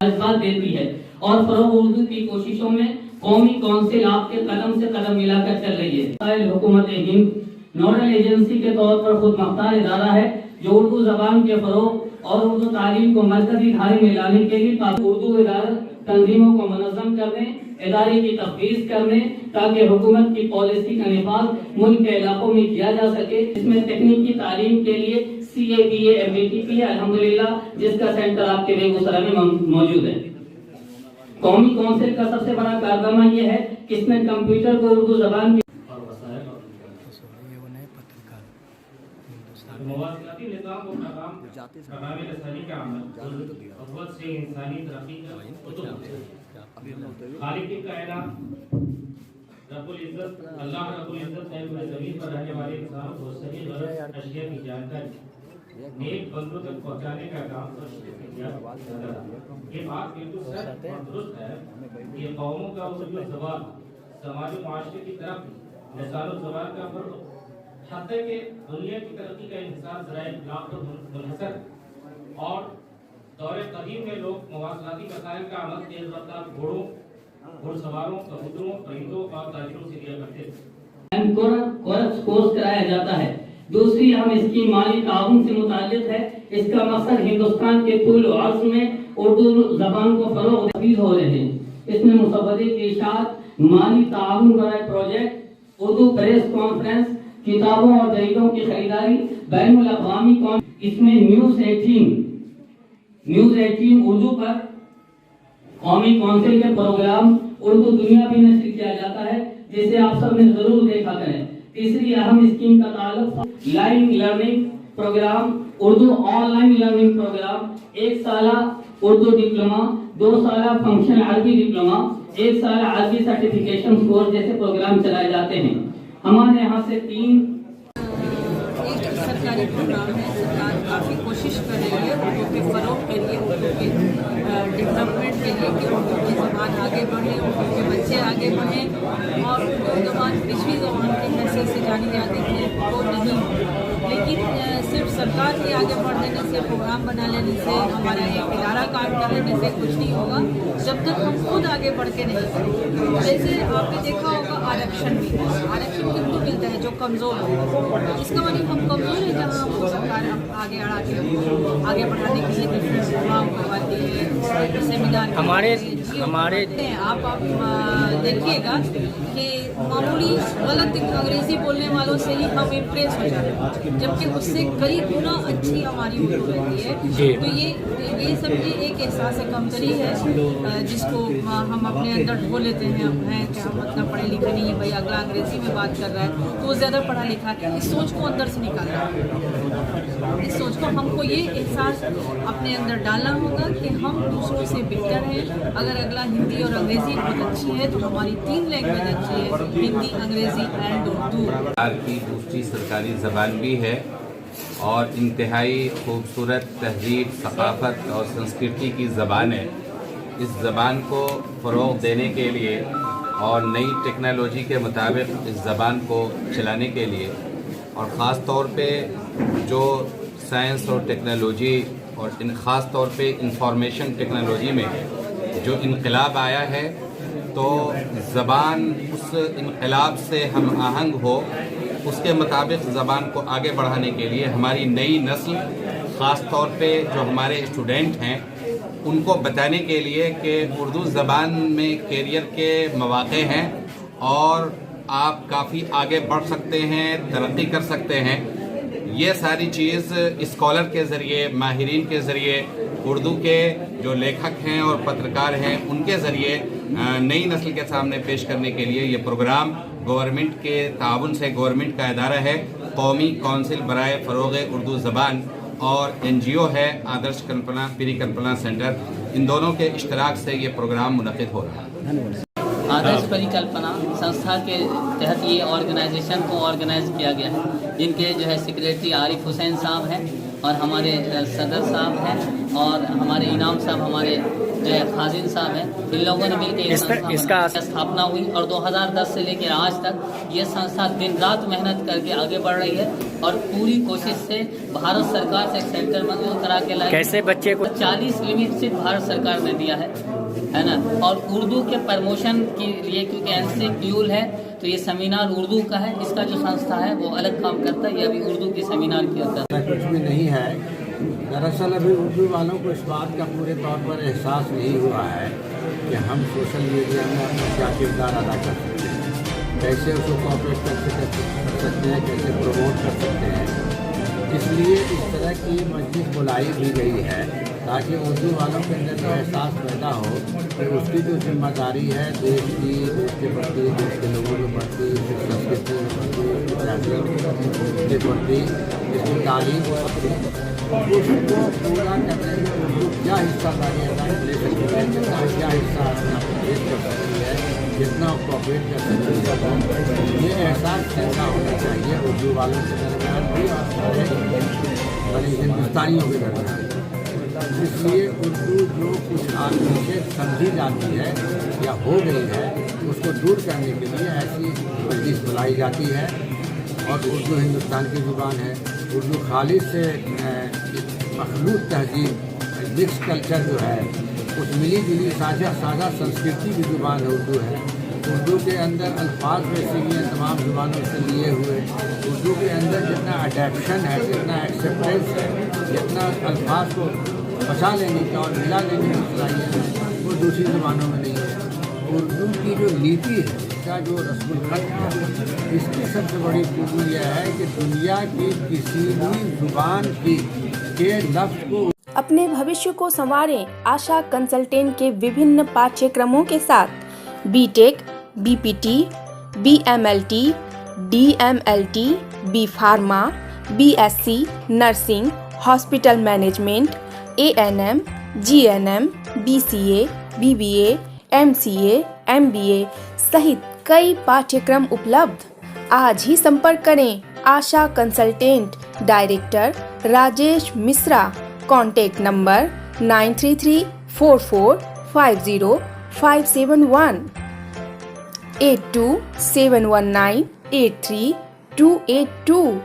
जज्बात देती है और फरोग उर्दू की कोशिशों में कौमी कौंसिल आपके कदम से कदम मिलाकर चल रही है। हुकूमत हिंद नोडल एजेंसी के तौर पर खुद मुख्तार इदारा है जो उर्दू जबान के फरोग और उर्दू तालीम को मरकजी धारे में लाने के लिए उर्दू इदारा तंजीमों को मुनज़्ज़म करने, इदारे की तफवीज़ करने ताकि हुकूमत की पॉलिसी का निफाज मुल्क के इलाकों में किया जा सके। इसमें तकनीकी तालीम के लिए CABA MATP है अल्हम्दुलिल्लाह, जिसका सेंटर आपके बेगूसराय में मौजूद है। कौमी कौंसिल का सबसे बड़ा कारनामा ये है कि इसने कंप्यूटर को उर्दू जबान मवासिलाती निज़ाम को प्रणामी रसानी का अमल अव्वल से इंसानी तरक्की का खालिक की कायनात रब्बुल इज्जत अल्लाह रब्बुल इज्जत है पूरे ज़मीन पर रहने वाले इंसानों को सही गलत अशिया की जानकारी नेक बंदों तक पहुंचाने का काम ये बात बिल्कुल सच और दुरुस्त है कि कौमों का उर्दू ज़बान समाज और माशरे की तरफ लिसान ज़बान का फर्क हत्या के दुनिया की तरक्की का इंतजार ज़राए इब्लाग पर मुनहसर और दौरे कदीम में लोग मवासलाती वसाइल का अमल तेज रफ्तार घोड़ों, घुड़सवारों, कबूतरों, परिंदों और ताजिरों से लिया करते थे। कोर्स कराया जाता है। दूसरी हम इसकी माली ताउन से मुताल्लिक है। इसका मकसद हिंदुस्तान के कुल अर्ज़ में उर्दू जबान को फरोग तफवीज़ हो रहे हैं। इसमें मुसव्वदे की इशाअत, माली ताउन बराए प्रोजेक्ट, उर्दू प्रेस कॉन्फ्रेंस, किताबों और जरीदों की खरीदारी, बैनुल अक़वामी इसमें न्यूज़ 18 उर्दू पर कौमी कौंसिल के प्रोग्राम उर्दू दुनिया भी नश्र किया जाता है, जिसे आप सब ने जरूर देखा करें। तीसरी अहम स्कीम का ताल्लुक live learning program, Urdu online learning program, 1 साला उर्दू डिप्लोमा, 2 साला फंक्शनल अरबी डिप्लोमा, 1 साला अरबी सर्टिफिकेशन कोर्स जैसे प्रोग्राम चलाए जाते हैं। हमारे यहाँ से 3 एक सरकारी प्रोग्राम है। सरकार काफ़ी कोशिश कर रही है उर्दू के फ़रोग के लिए, उर्दू के डेवलपमेंट के लिए कि उर्दू की ज़बान आगे बढ़े, उर्दू के बच्चे आगे बढ़ें और उर्दू ज़बान पिछली ज़बान की हैसियत से जानी जाती थी वो नहीं। लेकिन सिर्फ सरकार के आगे बढ़ देने से, प्रोग्राम बना लेने से, हमारा एक इदारा काम कर लेने से कुछ नहीं होगा जब तक हम खुद आगे बढ़ के नहीं करेंगे। जैसे आपने देखा होगा आरक्षण भी, आरक्षण किनको मिलता है? जो कमज़ोर हो। इसका मतलब हम कमज़ोर हैं जहाँ हमको सरकार आगे अड़ा के आगे बढ़ाने के लिए प्रोग्राम करवाती है, सेमिनार हमारे आप देखिएगा कि मामूली गलत अंग्रेज़ी बोलने वालों से ही हम इम्प्रेस हो जाते हैं, जबकि उससे कई गुना अच्छी हमारी उर्दू रहती है। तो ये समझिए एक एहसास कमतरी है जिसको हम अपने अंदर ढो लेते हैं। अब हैं कि हम उतना पढ़े लिखे नहीं है, भाई अगला अंग्रेज़ी में बात कर रहा है तो वो ज़्यादा पढ़ा लिखा है। इस सोच को अंदर से निकालना है। इस सोच को हमको ये एहसास अपने अंदर डालना होगा कि हम दूसरों से बेहतर हैं। अगर अगला हिंदी और अंग्रेज़ी बहुत अच्छी है तो हमारी 3 लैंग्वेज अच्छी है, हिंदी, अंग्रेज़ी एंड उर्दू। की दूसरी सरकारी ज़बान भी है और इंतहाई खूबसूरत तहजीब, सकाफ़त और संस्कृति की ज़बान है। इस ज़बान को फ़रोग़ देने के लिए और नई टेक्नोलॉजी के मुताबिक इस ज़बान को चलाने के लिए और ख़ास तौर पे जो साइंस और टेक्नोलॉजी और ख़ास तौर पे इंफॉर्मेशन टेक्नोलॉजी में जो इनकलाब आया है, तो ज़बान उस इनकलाब से हम आहंग हो, उसके मुताबिक ज़बान को आगे बढ़ाने के लिए हमारी नई नस्ल, ख़ास तौर पे जो हमारे स्टूडेंट हैं, उनको बताने के लिए कि उर्दू ज़बान में कैरियर के मौक़े हैं और आप काफ़ी आगे बढ़ सकते हैं, तरक्की कर सकते हैं। ये सारी चीज़ स्कॉलर के ज़रिए, माहिरीन के ज़रिए, उर्दू के जो लेखक हैं और पत्रकार हैं उनके ज़रिए नई नस्ल के सामने पेश करने के लिए ये प्रोग्राम गवर्नमेंट के ताउन से, गवर्नमेंट का इदारा है कौमी कौंसिल बराए फ़रोग़ उर्दू ज़बान और NGO है आदर्श कल्पना परिकल्पना सेंटर, इन दोनों के इश्तराक से ये प्रोग्राम मुनक़िद हो रहा है। आदर्श परिकल्पना संस्था के तहत ये ऑर्गेनाइजेशन को ऑर्गेनाइज किया गया है। इनके जो है सेक्रेटरी आरिफ हुसैन साहब हैं और हमारे सदर साहब हैं और हमारे इनाम साहब हमारे जो है खाजिन साहब हैं, इन लोगों ने मिलकर ये संस्था स्थापना हुई और 2010 से लेकर आज तक ये संस्था दिन रात मेहनत करके आगे बढ़ रही है और पूरी कोशिश से भारत सरकार से एक सेंटर मंजूर करा के लाई। कैसे बच्चे को 40 लिमिट सिर्फ भारत सरकार ने दिया है ना। और उर्दू के प्रमोशन के लिए क्योंकि एनसीक्यूल है तो ये सेमिनार उर्दू का है, इसका जो संस्था है वो अलग काम करता है, ये अभी उर्दू की सेमिनार किया करता है। कुछ भी नहीं है, दरअसल अभी उर्दू वालों को इस बात का पूरे तौर पर एहसास नहीं हुआ है कि हम सोशल मीडिया में अपना क्या किरदार अदा कर सकते हैं, कैसे उसको कॉपरेट कर सकते हैं, कैसे प्रमोट कर सकते हैं। इसलिए इस तरह की मजलिस बुलाई भी गई है ताकि उर्दू वालों के अंदर जो एहसास पैदा हो कि उसकी जो जिम्मेदारी है देश की, देश के प्रति, देश के लोगों के प्रति, संस्कृति के प्रति, के प्रति, इसकी तालीम के प्रति, उसको पूरा करने में उर्दू क्या हिस्सेदारी अदा ले सकती है, कितना क्या हिस्सा अपना प्रवेश कर सकती है, जितना कॉपरेट कर सकती है, ये एहसास पैदा होना चाहिए उर्दू वालों के दरमियान भी और हिंदुस्तानियों के दरमियान। इसलिए उर्दू जो कुछ आदमी से समझी जाती है या हो गई है उसको दूर करने के लिए ऐसी मजलिस बुलाई जाती है। और उर्दू हिंदुस्तान की ज़ुबान है, उर्दू खालिद से मखलूत तहजीब मिक्स कल्चर जो है उस मिली जुली साझा संस्कृति की ज़ुबान है उर्दू है। उर्दू के अंदर अल्फाज वैसे ही हैं तमाम ज़ुबानों से लिए हुए। उर्दू के अंदर जितना अडेप्शन है, जितना एक्सेप्टेंस है, जितना अल्फाज को बचा लेने का और मिला लेने की सलाहियत है वो दूसरी ज़ुबानों में नहीं है। उर्दू की जो लिपि है, इसका जो रस्मुल खत है, इसकी सबसे बड़ी खूबी यह है कि दुनिया की किसी भी ज़ुबान के लफ्ज़ को अपने भविष्य को संवारें आशा कंसल्टेंट के विभिन्न पाठ्यक्रमों के साथ BTech, BPT, BMLT, DMLT, B pharma, BSc nursing, hospital management, ANM, GNM, BCA, BBA, MCA, MBA सहित कई पाठ्यक्रम उपलब्ध। आज ही संपर्क करें Asha consultant director Rajesh Mishra. Contact number 9334450571 8271983282।